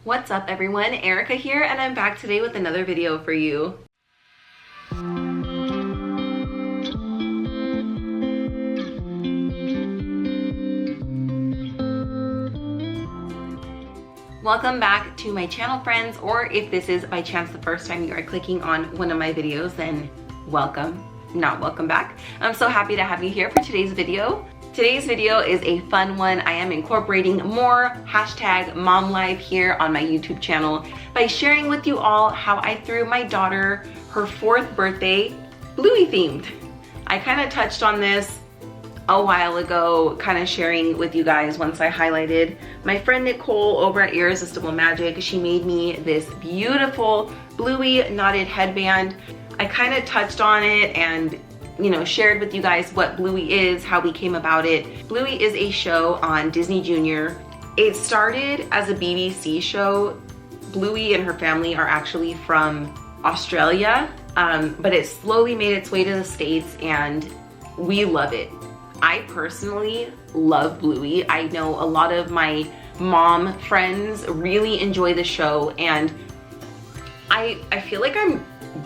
What's up everyone, Erica here, and I'm back today with another video for you. Welcome back to my channel, friends, or if this is by chance the first time you are clicking on one of my videos, then welcome, not welcome back. I'm so happy to have you here for today's video. Today's video is a fun one. I am incorporating more hashtag mom life here on my YouTube channel by sharing with you all how I threw my daughter her 4th birthday Bluey themed. I kind of touched on this a while ago, kind of sharing with you guys once I highlighted my friend Nicole over at Irresistible Magic. She made me this beautiful Bluey knotted headband. I kind of touched on it and shared with you guys what Bluey is, how we came about it. Bluey is a show on Disney Junior. It started as a BBC show. Bluey and her family are actually from Australia, but it slowly made its way to the States and we love it. I personally love Bluey. I know a lot of my mom friends really enjoy the show, and I feel like I'm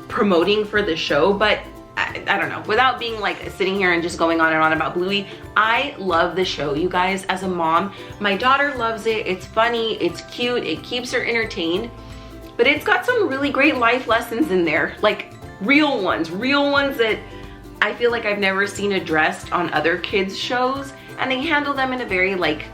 promoting for the show, but I don't know, without being like sitting here and just going on and on about Bluey. I love the show, you guys. As a mom, my daughter loves it. It's funny, it's cute, it keeps her entertained, but it's got some really great life lessons in there, like real ones that I feel like I've never seen addressed on other kids shows, and they handle them in a very like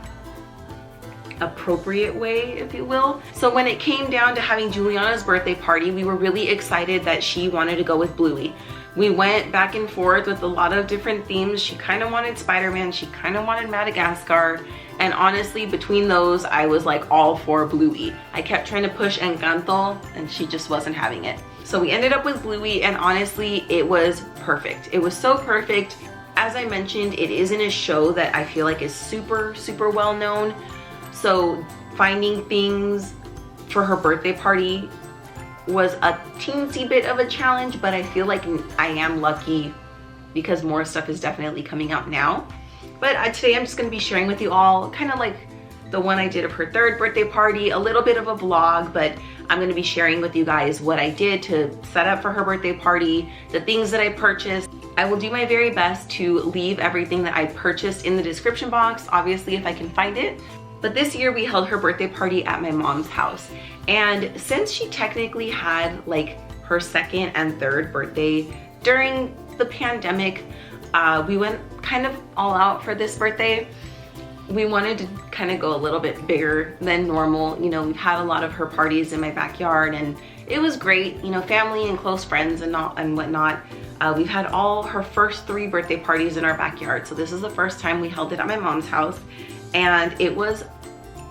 appropriate way, if you will. So when it came down to having Juliana's birthday party, we were really excited that she wanted to go with Bluey. We went back and forth with a lot of different themes. She kind of wanted Spider-Man, she kind of wanted Madagascar, and honestly, between those, I was like all for Bluey. I kept trying to push Encanto, and she just wasn't having it. So we ended up with Bluey, and honestly, it was perfect. It was so perfect. As I mentioned, it isn't a show that I feel like is super well known. So finding things for her birthday party was a teensy bit of a challenge, but I feel like I am lucky because more stuff is definitely coming out now. But today I'm just gonna be sharing with you all kind of like the one I did of her 3rd birthday party, a little bit of a vlog, but I'm gonna be sharing with you guys what I did to set up for her birthday party, the things that I purchased. I will do my very best to leave everything that I purchased in the description box, obviously if I can find it. But this year we held her birthday party at my mom's house. And since she technically had like her 2nd and 3rd birthday during the pandemic, we went kind of all out for this birthday. We wanted to kind of go a little bit bigger than normal. We've had a lot of her parties in my backyard and it was great, family and close friends and whatnot. We've had all her first 3 birthday parties in our backyard. So this is the first time we held it at my mom's house, and it was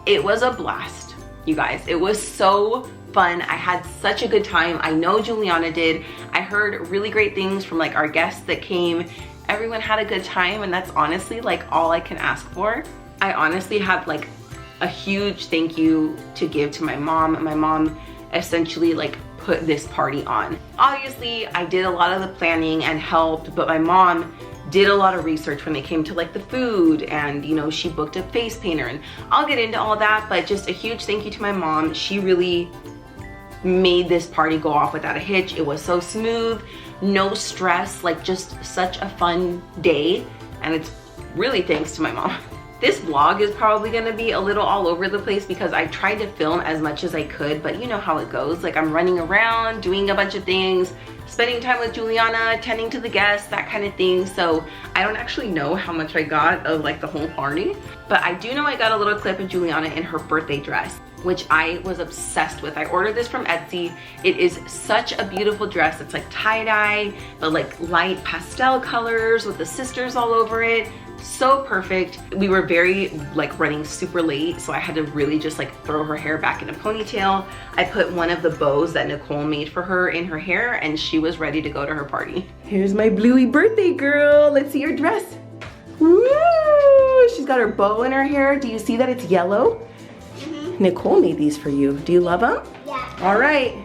a blast, you guys. It was so fun. I had such a good time. I know Juliana did. I heard really great things from like our guests that came. Everyone had a good time, and that's honestly like all I can ask for. I honestly have like a huge thank you to give to my mom. My mom essentially like put this party on. Obviously, I did a lot of the planning and helped, but my mom did a lot of research when it came to like the food, and she booked a face painter, and I'll get into all that, but just a huge thank you to my mom. She really made this party go off without a hitch. It was so smooth, no stress, like just such a fun day, and it's really thanks to my mom. This vlog is probably gonna be a little all over the place because I tried to film as much as I could, but you know how it goes. Like I'm running around, doing a bunch of things, spending time with Juliana, tending to the guests, that kind of thing. So I don't actually know how much I got of like the whole party, but I do know I got a little clip of Juliana in her birthday dress, which I was obsessed with. I ordered this from Etsy. It is such a beautiful dress. It's like tie-dye, but like light pastel colors with the sisters all over it. So perfect. We were very like running super late, so I had to really just like throw her hair back in a ponytail. I put one of the bows that Nicole made for her in her hair, and she was ready to go to her party. Here's my Bluey birthday girl. Let's see her dress. Woo! She's got her bow in her hair. Do you see that it's yellow? Mm-hmm. Nicole made these for you. Do you love them? Yeah. All right.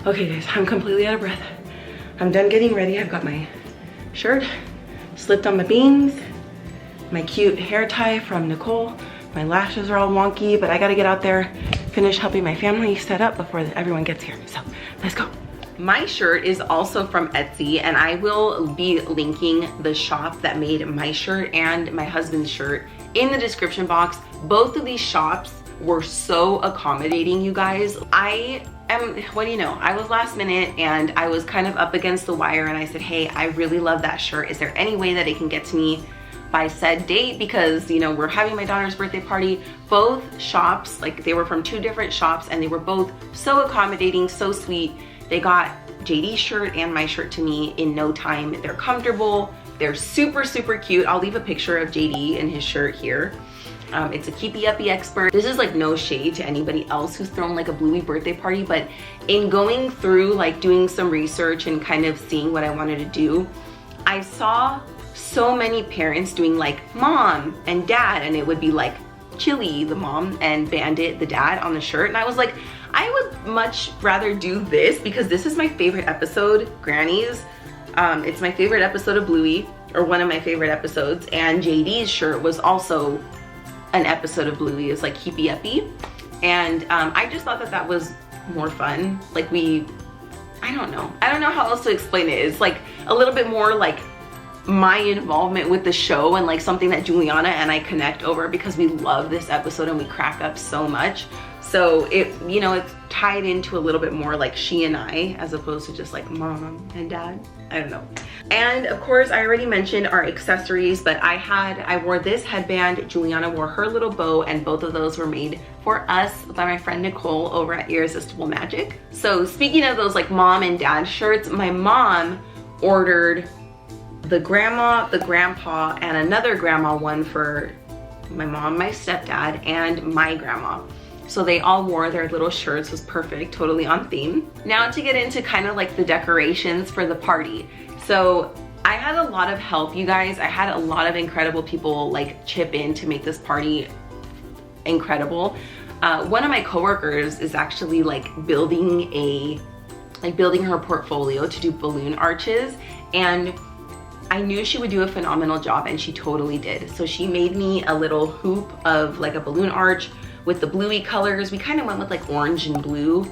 Okay guys, I'm completely out of breath. I'm done getting ready. I've got my shirt, slipped on my beans, my cute hair tie from Nicole. My lashes are all wonky, but I gotta get out there, finish helping my family set up before everyone gets here. So let's go. My shirt is also from Etsy, and I will be linking the shop that made my shirt and my husband's shirt in the description box. Both of these shops were so accommodating, you guys. What do you know? I was last minute and I was kind of up against the wire, and I said, hey, I really love that shirt. Is there any way that it can get to me by said date? Because, you know, we're having my daughter's birthday party. Both shops, like, they were from 2 different shops, and they were both so accommodating, so sweet. They got JD's shirt and my shirt to me in no time. They're comfortable. They're super, super cute. I'll leave a picture of JD and his shirt here. It's a keepy uppy expert. This is like no shade to anybody else who's thrown like a Bluey birthday party, but in going through like doing some research and kind of seeing what I wanted to do, I saw so many parents doing like mom and dad, and it would be like Chili, the mom, and Bandit, the dad, on the shirt. And I was like, I would much rather do this because this is my favorite episode, Grannies. It's my favorite episode of Bluey, or one of my favorite episodes, and JD's shirt was also an episode of Bluey. It's like keepy uppy, and I just thought that that was more fun. Like, I don't know how else to explain it. It's like a little bit more like my involvement with the show, and like something that Juliana and I connect over because we love this episode and we crack up so much. So it, you know, it's tied into a little bit more like she and I, as opposed to just like mom and dad. I don't know. And of course, I already mentioned our accessories, but I wore this headband, Juliana wore her little bow, and both of those were made for us by my friend Nicole over at Irresistible Magic. So speaking of those like mom and dad shirts, my mom ordered the grandma, the grandpa, and another grandma one for my mom, my stepdad, and my grandma. So they all wore their little shirts. It was perfect, totally on theme. Now to get into kind of like the decorations for the party. So I had a lot of help, you guys. I had a lot of incredible people like chip in to make this party incredible. One of my coworkers is actually like building her portfolio to do balloon arches, and I knew she would do a phenomenal job, and she totally did. So she made me a little hoop of like a balloon arch with the Bluey colors. We kind of went with like orange and blue.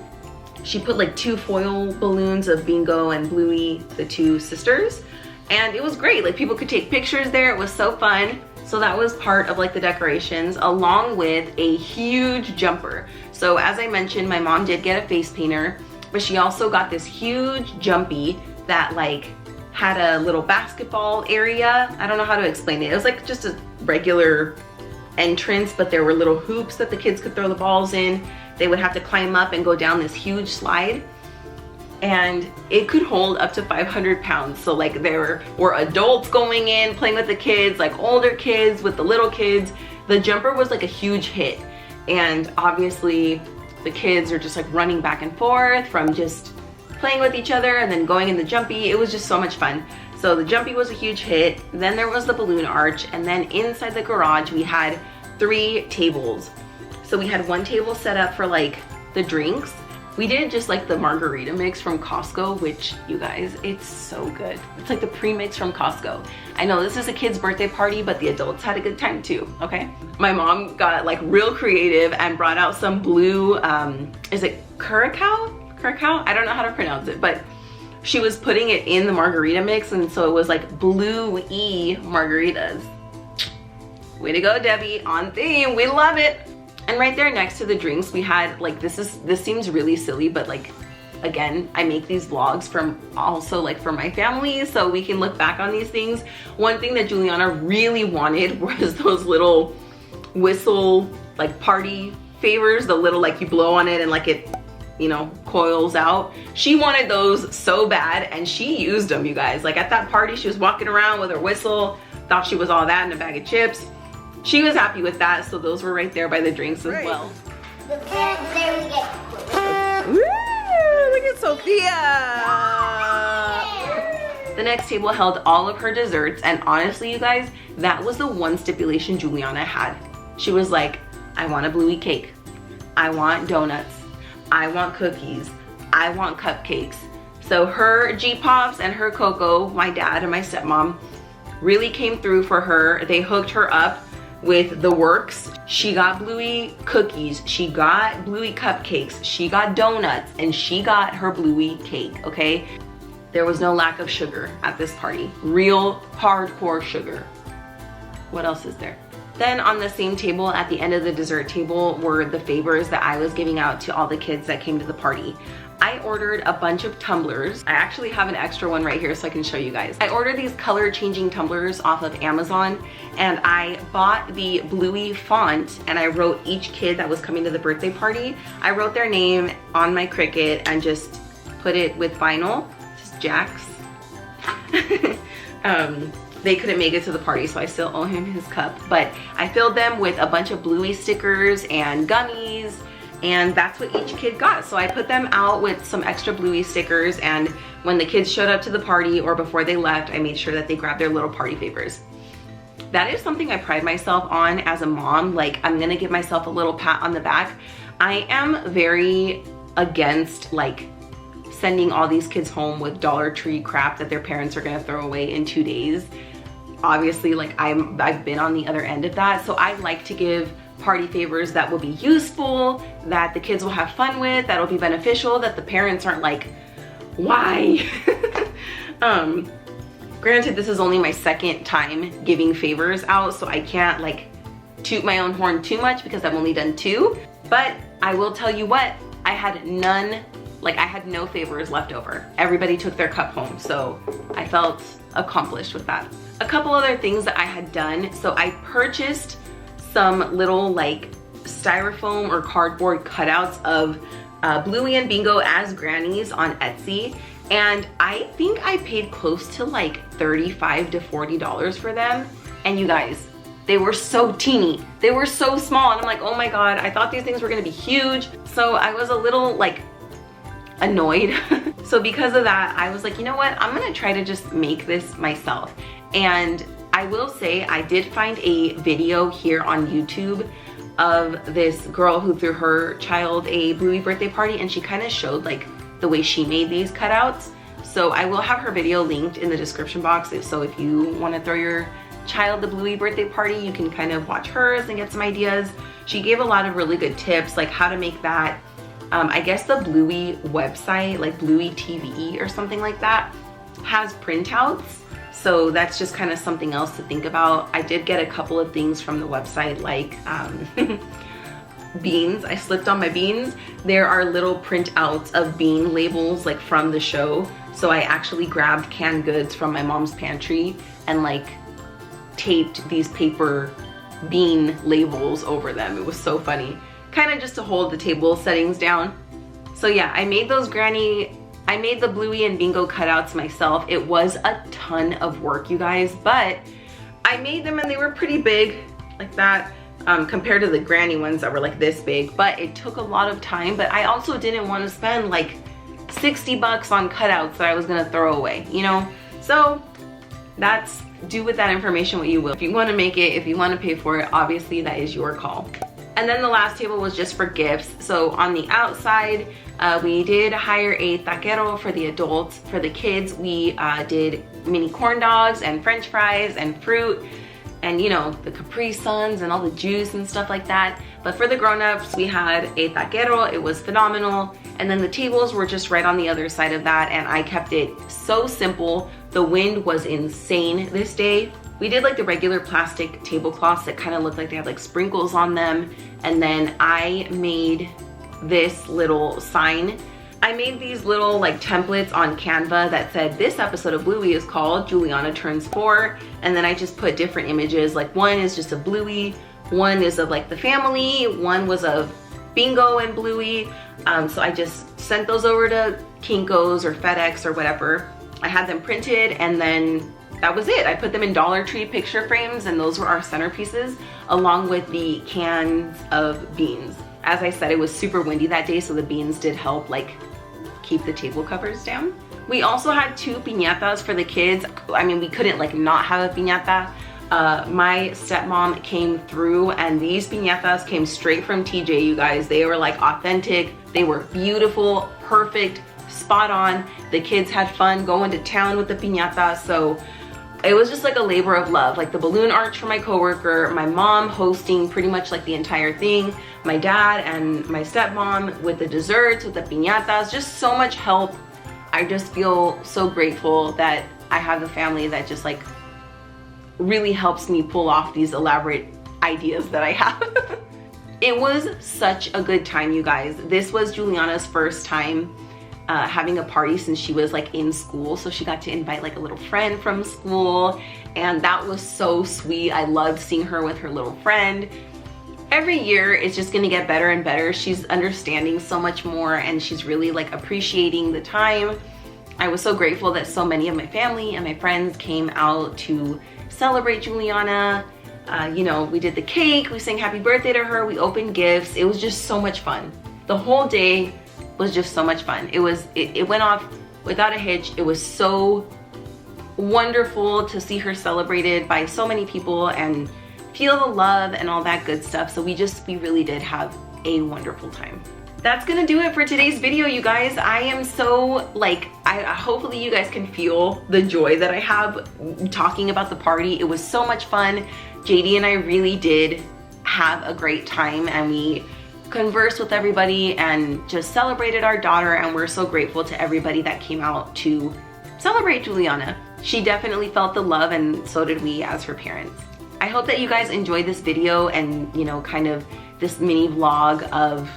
She put like 2 foil balloons of Bingo and Bluey, the 2 sisters, and it was great. Like, people could take pictures there. It was so fun. So that was part of like the decorations, along with a huge jumper. So as I mentioned, my mom did get a face painter, but she also got this huge jumpy that like had a little basketball area. I don't know how to explain it. It was like just a regular entrance, but there were little hoops that the kids could throw the balls in. They would have to climb up and go down this huge slide, and it could hold up to 500 pounds. So like, there were adults going in, playing with the kids, like older kids with the little kids. The jumper was like a huge hit, and obviously the kids are just like running back and forth from just playing with each other and then going in the jumpy. It was just so much fun. So the jumpy was a huge hit. Then there was the balloon arch, and then inside the garage we had 3 tables. So we had 1 table set up for like the drinks. We did just like the margarita mix from Costco, which, you guys, it's so good. It's like the pre-mix from Costco. I know this is a kid's birthday party, but the adults had a good time too, okay? My mom got like real creative and brought out some blue, is it curacao? Curacao? I don't know how to pronounce it, but she was putting it in the margarita mix, and so it was like Bluey margaritas. Way to go, Debbie, on theme, we love it. And right there next to the drinks, we had like, this seems really silly, but like, again, I make these vlogs from also like for my family, so we can look back on these things. One thing that Juliana really wanted was those little whistle like party favors, the little like you blow on it and like it, you know, coils out. She wanted those so bad, and she used them, you guys. Like, at that party, she was walking around with her whistle, thought she was all that in a bag of chips. She was happy with that, so those were right there by the drinks as well. There we go. Woo, look at Sophia! The next table held all of her desserts, and honestly, you guys, that was the one stipulation Juliana had. She was like, I want a Bluey cake. I want donuts. I want cookies. I want cupcakes. So her G-Pops and her Coco, my dad and my stepmom, really came through for her. They hooked her up with the works. She got Bluey cookies, she got Bluey cupcakes, she got donuts, and she got her Bluey cake, okay? There was no lack of sugar at this party. Real hardcore sugar. What else is there? Then on the same table at the end of the dessert table were the favors that I was giving out to all the kids that came to the party. I ordered a bunch of tumblers. I actually have an extra one right here so I can show you guys. I ordered these color changing tumblers off of Amazon, and I bought the Bluey font, and I wrote each kid that was coming to the birthday party. I wrote their name on my Cricut and just put it with vinyl, just Jax. They couldn't make it to the party, so I still owe him his cup, but I filled them with a bunch of Bluey stickers and gummies, and that's what each kid got. So I put them out with some extra Bluey stickers, and when the kids showed up to the party or before they left, I made sure that they grabbed their little party favors. That is something I pride myself on as a mom. Like, I'm gonna give myself a little pat on the back. I am very against like sending all these kids home with Dollar Tree crap that their parents are gonna throw away in 2 days. Obviously, like I've been on the other end of that, so I like to give party favors that will be useful, that the kids will have fun with, that'll be beneficial, that the parents aren't like, why? Granted, this is only my second time giving favors out, so I can't like toot my own horn too much because I've only done 2, but I will tell you what, I had no favors left over. Everybody took their cup home, so I felt accomplished with that. A couple other things that I had done. So I purchased some little like styrofoam or cardboard cutouts of Bluey and Bingo as grannies on Etsy. And I think I paid close to like $35 to $40 for them. And you guys, they were so teeny. They were so small. And I'm like, oh my God, I thought these things were gonna be huge. So I was a little like annoyed. So because of that, I was like, you know what? I'm gonna try to just make this myself. And I will say I did find a video here on YouTube of this girl who threw her child a Bluey birthday party, and she kind of showed like the way she made these cutouts. So I will have her video linked in the description box. So if you want to throw your child the Bluey birthday party, you can kind of watch hers and get some ideas. She gave a lot of really good tips, like how to make that. I guess the Bluey website, like Bluey TV or something like that, has printouts. So that's just kind of something else to think about. I did get a couple of things from the website, like beans. I slipped on my beans. There are little printouts of bean labels like from the show. So I actually grabbed canned goods from my mom's pantry and like taped these paper bean labels over them. It was so funny. Kind of just to hold the table settings down. So yeah, I made the Bluey and Bingo cutouts myself. It was a ton of work, you guys, but I made them and they were pretty big like that compared to the granny ones that were like this big, but it took a lot of time. But I also didn't want to spend like 60 bucks on cutouts that I was gonna throw away, you know? So do with that information what you will. If you want to make it, if you want to pay for it, obviously that is your call. And then the last table was just for gifts. So on the outside, we did hire a taquero for the adults. For the kids, we did mini corn dogs and french fries and fruit and, you know, the Capri Suns and all the juice and stuff like that. But for the grown-ups, we had a taquero. It was phenomenal. And then the tables were just right on the other side of that, and I kept it so simple. The wind was insane this day. We did like the regular plastic tablecloths that kind of looked like they had like sprinkles on them. And then I made this little sign. I made these little like templates on Canva that said this episode of Bluey is called Juliana Turns 4. And then I just put different images. Like one is just of Bluey, one is of like the family, one was of Bingo and Bluey. So I just sent those over to Kinko's or FedEx or whatever. I had them printed, and then that was it. I put them in Dollar Tree picture frames, and those were our centerpieces along with the cans of beans. As I said, it was super windy that day, so the beans did help like keep the table covers down. We also had 2 piñatas for the kids. I mean, we couldn't like not have a piñata. My stepmom came through, and these piñatas came straight from TJ, you guys. They were like authentic. They were beautiful, perfect, spot on. The kids had fun going to town with the piñata, so it was just like a labor of love. Like the balloon arch for my coworker, my mom hosting pretty much like the entire thing, my dad and my stepmom with the desserts, with the piñatas, just so much help. I just feel so grateful that I have a family that just like really helps me pull off these elaborate ideas that I have. It was such a good time, you guys. This was Juliana's first time having a party since she was like in school, so she got to invite like a little friend from school, and that was so sweet. I loved seeing her with her little friend. Every year it's just gonna get better and better. She's understanding so much more, and she's really like appreciating the time. I was so grateful that so many of my family and my friends came out to celebrate Juliana. You know, we did the cake, we sang happy birthday to her, we opened gifts. It was just so much fun. The whole day was just so much fun. It went off without a hitch. It was so wonderful to see her celebrated by so many people and feel the love and all that good stuff. So we really did have a wonderful time. That's gonna do it for today's video, you guys. I am so like, hopefully you guys can feel the joy that I have talking about the party. It was so much fun. JD and I really did have a great time, and we conversed with everybody and just celebrated our daughter, and we're so grateful to everybody that came out to celebrate Juliana. She definitely felt the love, and so did we as her parents. I hope that you guys enjoyed this video and, you know, kind of this mini vlog of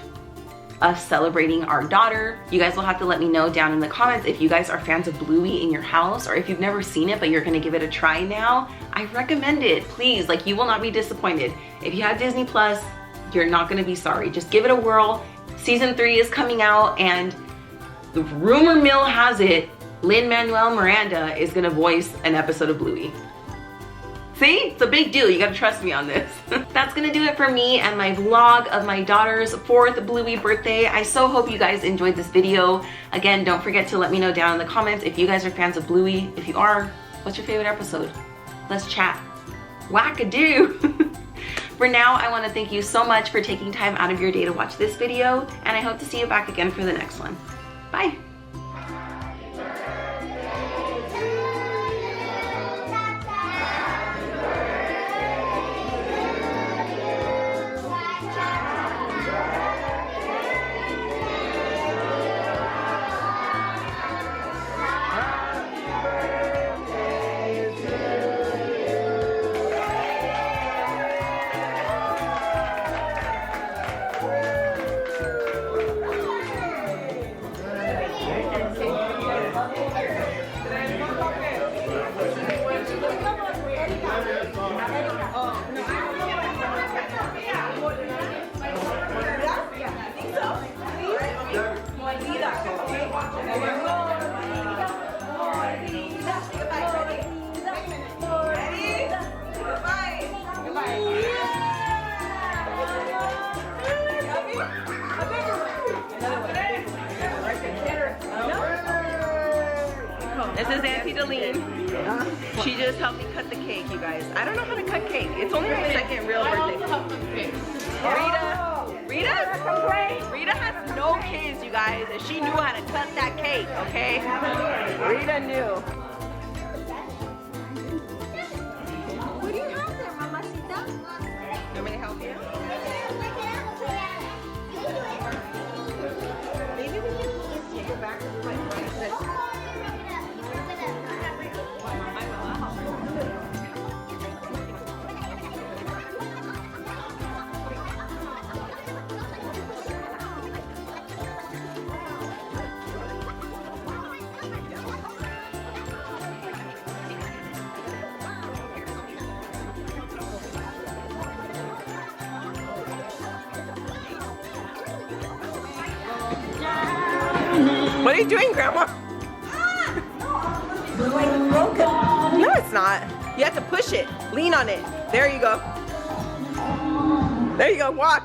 us celebrating our daughter. You guys will have to let me know down in the comments if you guys are fans of Bluey in your house, or if you've never seen it but you're gonna give it a try now. I recommend it, please. Like, you will not be disappointed. If you have Disney Plus, you're not gonna be sorry. Just give it a whirl. Season 3 is coming out, and the rumor mill has it Lin-Manuel Miranda is gonna voice an episode of Bluey. See? It's a big deal. You gotta trust me on this. That's gonna do it for me and my vlog of my daughter's 4th Bluey birthday. I so hope you guys enjoyed this video. Again, don't forget to let me know down in the comments if you guys are fans of Bluey. If you are, what's your favorite episode? Let's chat. Wackadoo! For now, I want to thank you so much for taking time out of your day to watch this video, and I hope to see you back again for the next one. Bye! This is Auntie Delene. She just helped me cut the cake, you guys. I don't know how to cut cake. It's only my second real birthday. Rita has no kids, you guys, and she knew how to cut that cake, okay? Rita knew. What do you have there, Mamacita? You want me to help you? Maybe we can take it back to my friend. What are you doing, Grandma? No, it's not. You have to push it. Lean on it. There you go. There you go. Walk.